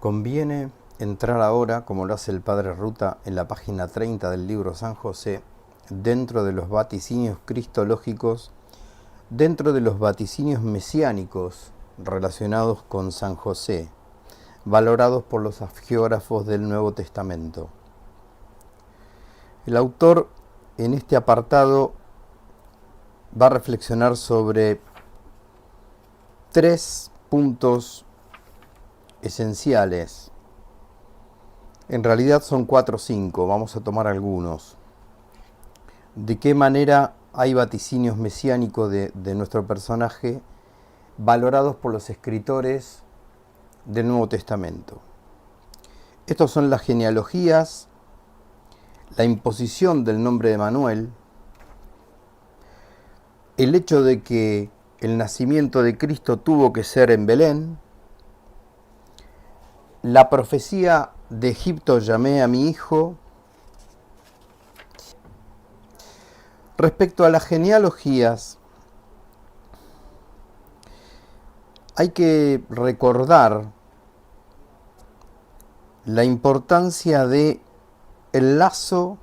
Conviene entrar ahora, como lo hace el Padre Ruta en la página 30 del libro San José, dentro de los vaticinios cristológicos, dentro de los vaticinios mesiánicos relacionados con San José, valorados por los hagiógrafos del Nuevo Testamento. El autor en este apartado va a reflexionar sobre tres puntos esenciales. En realidad son 4 o 5, vamos a tomar algunos. ¿De qué manera hay vaticinios mesiánicos de nuestro personaje valorados por los escritores del Nuevo Testamento? Estos son las genealogías, la imposición del nombre de Manuel, el hecho de que el nacimiento de Cristo tuvo que ser en Belén, la profecía de Egipto llamé a mi hijo. Respecto a las genealogías, hay que recordar la importancia de el lazo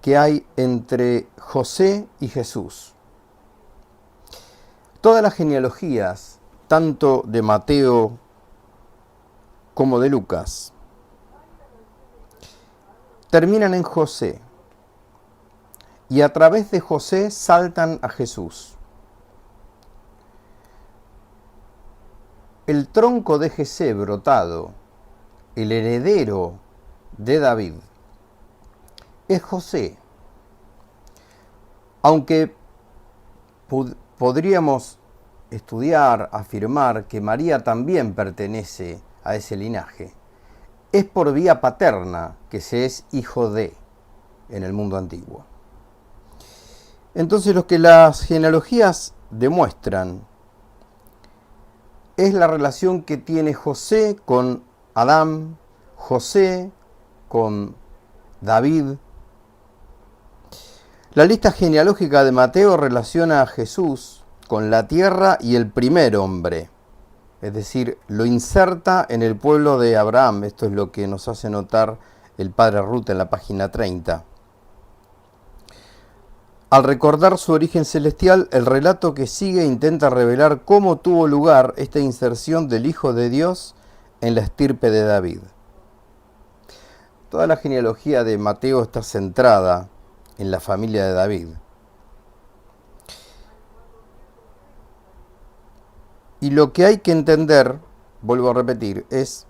que hay entre José y Jesús. Todas las genealogías, tanto de Mateo como de Lucas, terminan en José y a través de José saltan a Jesús. El tronco de Jesé brotado, el heredero de David, es José. Aunque podríamos estudiar, afirmar que María también pertenece a ese linaje, es por vía paterna que se es hijo de en el mundo antiguo. Entonces lo que las genealogías demuestran es la relación que tiene José con Adán, José con David. La lista genealógica de Mateo relaciona a Jesús con la tierra y el primer hombre, es decir, lo inserta en el pueblo de Abraham. Esto es lo que nos hace notar el Padre Ruta en la página 30. Al recordar su origen celestial, el relato que sigue intenta revelar cómo tuvo lugar esta inserción del Hijo de Dios en la estirpe de David. Toda la genealogía de Mateo está centrada en la familia de David. Y lo que hay que entender, vuelvo a repetir, es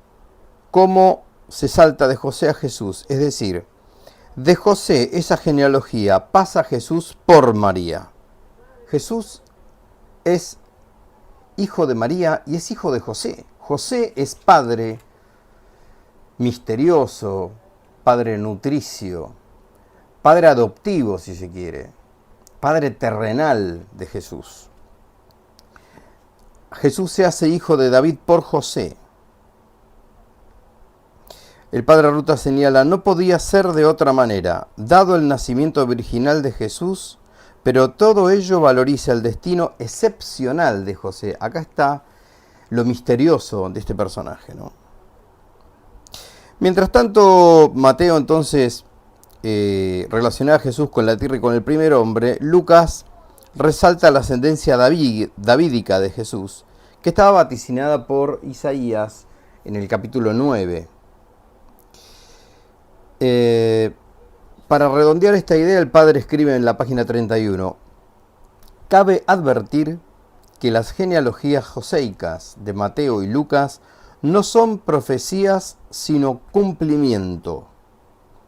cómo se salta de José a Jesús. Es decir, de José, esa genealogía pasa a Jesús por María. Jesús es hijo de María y es hijo de José. José es padre misterioso, padre nutricio, padre adoptivo, si se quiere, padre terrenal de Jesús. Jesús se hace hijo de David por José. El Padre Ruta señala, no podía ser de otra manera, dado el nacimiento virginal de Jesús, pero todo ello valoriza el destino excepcional de José. Acá está lo misterioso de este personaje, ¿no? Mientras tanto, Mateo entonces relaciona a Jesús con la tierra y con el primer hombre. Lucas resalta la ascendencia davídica de Jesús, que estaba vaticinada por Isaías en el capítulo 9. Para redondear esta idea, el padre escribe en la página 31, cabe advertir que las genealogías joseicas de Mateo y Lucas no son profecías sino cumplimiento.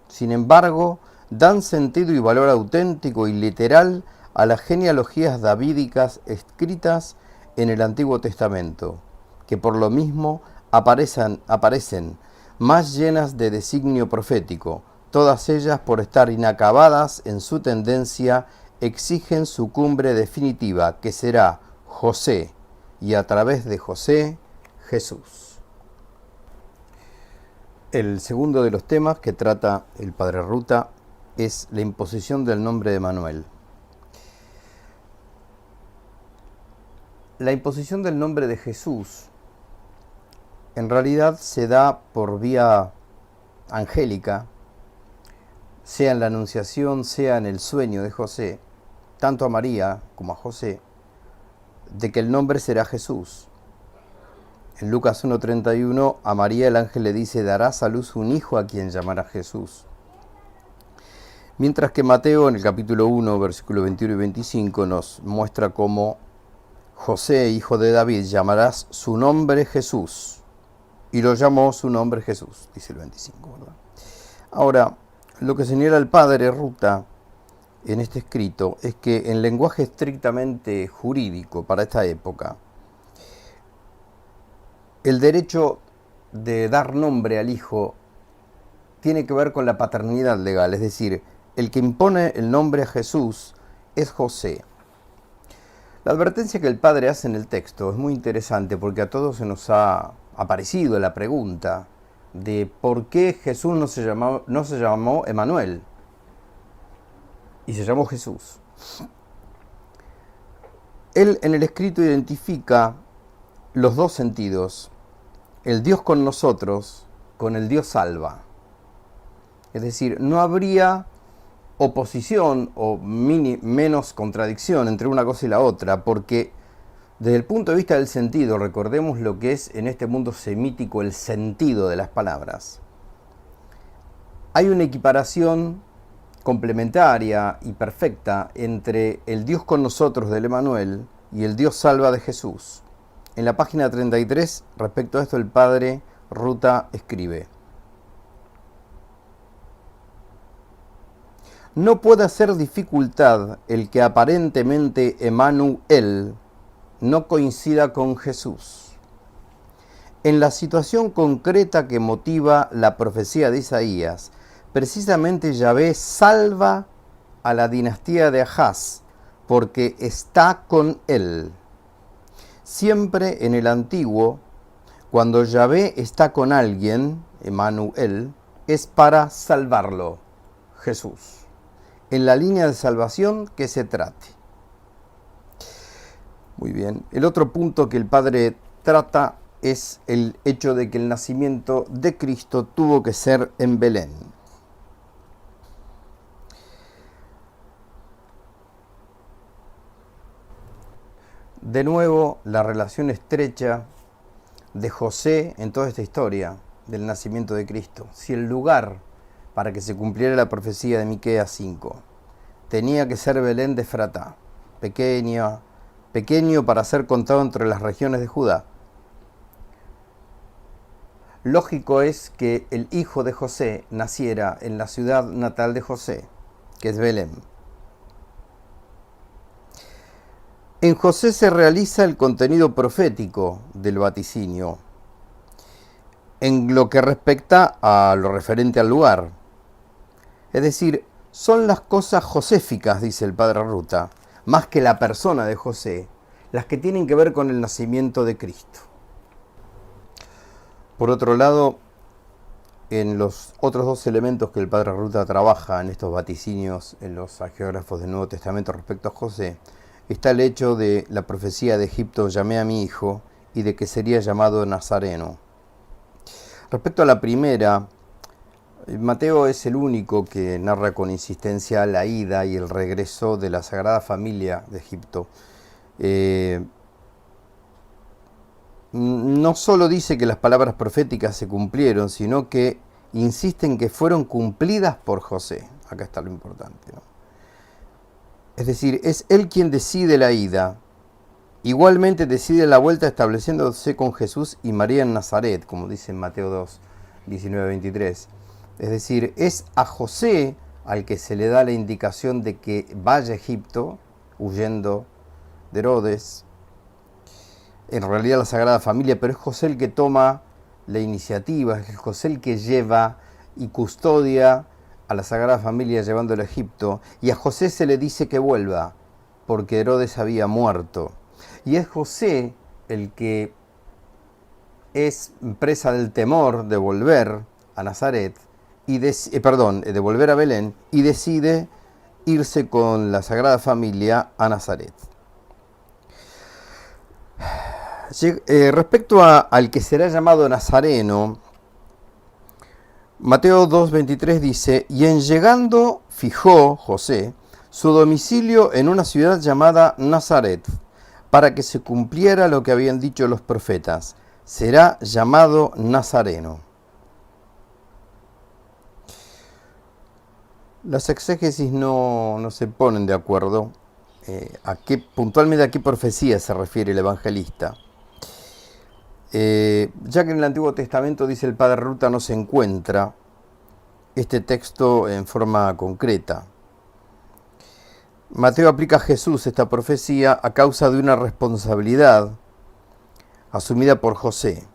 Sin embargo, dan sentido y valor auténtico y literal a las genealogías davídicas escritas en el Antiguo Testamento, que por lo mismo aparecen más llenas de designio profético. Todas ellas, por estar inacabadas en su tendencia, exigen su cumbre definitiva, que será José, y a través de José, Jesús. El segundo de los temas que trata el Padre Ruta es la imposición del nombre de Manuel. La imposición del nombre de Jesús en realidad se da por vía angélica, sea en la Anunciación, sea en el sueño de José, tanto a María como a José, de que el nombre será Jesús. En Lucas 1:31 a María el ángel le dice: darás a luz un hijo a quien llamará Jesús. Mientras que Mateo en el capítulo 1, versículos 21 y 25 nos muestra cómo José, hijo de David, llamarás su nombre Jesús. Y lo llamó su nombre Jesús, dice el 25, ¿verdad? Ahora, lo que señala el padre Ruta en este escrito es que en lenguaje estrictamente jurídico para esta época, el derecho de dar nombre al hijo tiene que ver con la paternidad legal, es decir, el que impone el nombre a Jesús es José. La advertencia que el padre hace en el texto es muy interesante porque a todos se nos ha aparecido la pregunta de por qué Jesús no se llamó Emanuel y se llamó Jesús. Él en el escrito identifica los dos sentidos, el Dios con nosotros con el Dios salva. Es decir, no habría oposición o menos contradicción entre una cosa y la otra, porque desde el punto de vista del sentido, recordemos lo que es en este mundo semítico el sentido de las palabras. Hay una equiparación complementaria y perfecta entre el Dios con nosotros del Emanuel y el Dios salva de Jesús. En la página 33, respecto a esto, el padre Ruta escribe: no puede ser dificultad el que aparentemente Emanuel no coincida con Jesús. En la situación concreta que motiva la profecía de Isaías, precisamente Yahvé salva a la dinastía de Ahaz porque está con él. Siempre en el antiguo, cuando Yahvé está con alguien, Emanuel, es para salvarlo, Jesús. En la línea de salvación que se trate. Muy bien. El otro punto que el padre trata es el hecho de que el nacimiento de Cristo tuvo que ser en Belén. De nuevo, la relación estrecha de José en toda esta historia del nacimiento de Cristo. Si el lugar para que se cumpliera la profecía de Miqueas 5 tenía que ser Belén de Efratá, pequeño para ser contado entre las regiones de Judá, lógico es que el hijo de José naciera en la ciudad natal de José, que es Belén. En José se realiza el contenido profético del vaticinio, en lo que respecta a lo referente al lugar. Es decir, son las cosas joséficas, dice el padre Ruta, más que la persona de José, las que tienen que ver con el nacimiento de Cristo. Por otro lado, en los otros dos elementos que el padre Ruta trabaja en estos vaticinios, en los hagiógrafos del Nuevo Testamento respecto a José, está el hecho de la profecía de Egipto: llamé a mi hijo, y de que sería llamado Nazareno. Respecto a la primera, Mateo es el único que narra con insistencia la ida y el regreso de la Sagrada Familia de Egipto. No solo dice que las palabras proféticas se cumplieron, sino que insiste en que fueron cumplidas por José. Acá está lo importante, ¿no? Es decir, es él quien decide la ida. Igualmente decide la vuelta estableciéndose con Jesús y María en Nazaret, como dice en Mateo 2, 19-23. Es decir, es a José al que se le da la indicación de que vaya a Egipto, huyendo de Herodes. En realidad la Sagrada Familia, pero es José el que toma la iniciativa, es José el que lleva y custodia a la Sagrada Familia llevándola a Egipto, y a José se le dice que vuelva, porque Herodes había muerto. Y es José el que es presa del temor de volver a Nazaret, de volver a Belén, y decide irse con la Sagrada Familia a Nazaret. Respecto al que será llamado Nazareno, Mateo 2:23 dice, y en llegando fijó José su domicilio en una ciudad llamada Nazaret, para que se cumpliera lo que habían dicho los profetas, será llamado Nazareno. Las exégesis no se ponen de acuerdo puntualmente a qué profecía se refiere el evangelista. Ya que en el Antiguo Testamento, dice el padre Ruta, no se encuentra este texto en forma concreta. Mateo aplica a Jesús esta profecía a causa de una responsabilidad asumida por José.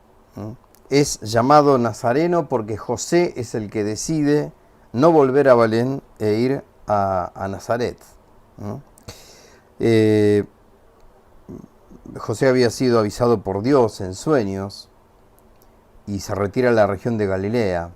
Es llamado Nazareno porque José es el que decide no volver a Belén e ir a Nazaret. José había sido avisado por Dios en sueños y se retira a la región de Galilea.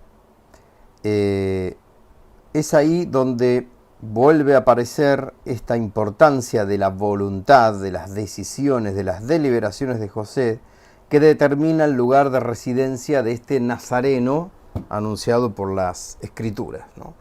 Es ahí donde vuelve a aparecer esta importancia de la voluntad, de las decisiones, de las deliberaciones de José, que determina el lugar de residencia de este Nazareno anunciado por las Escrituras, ¿no?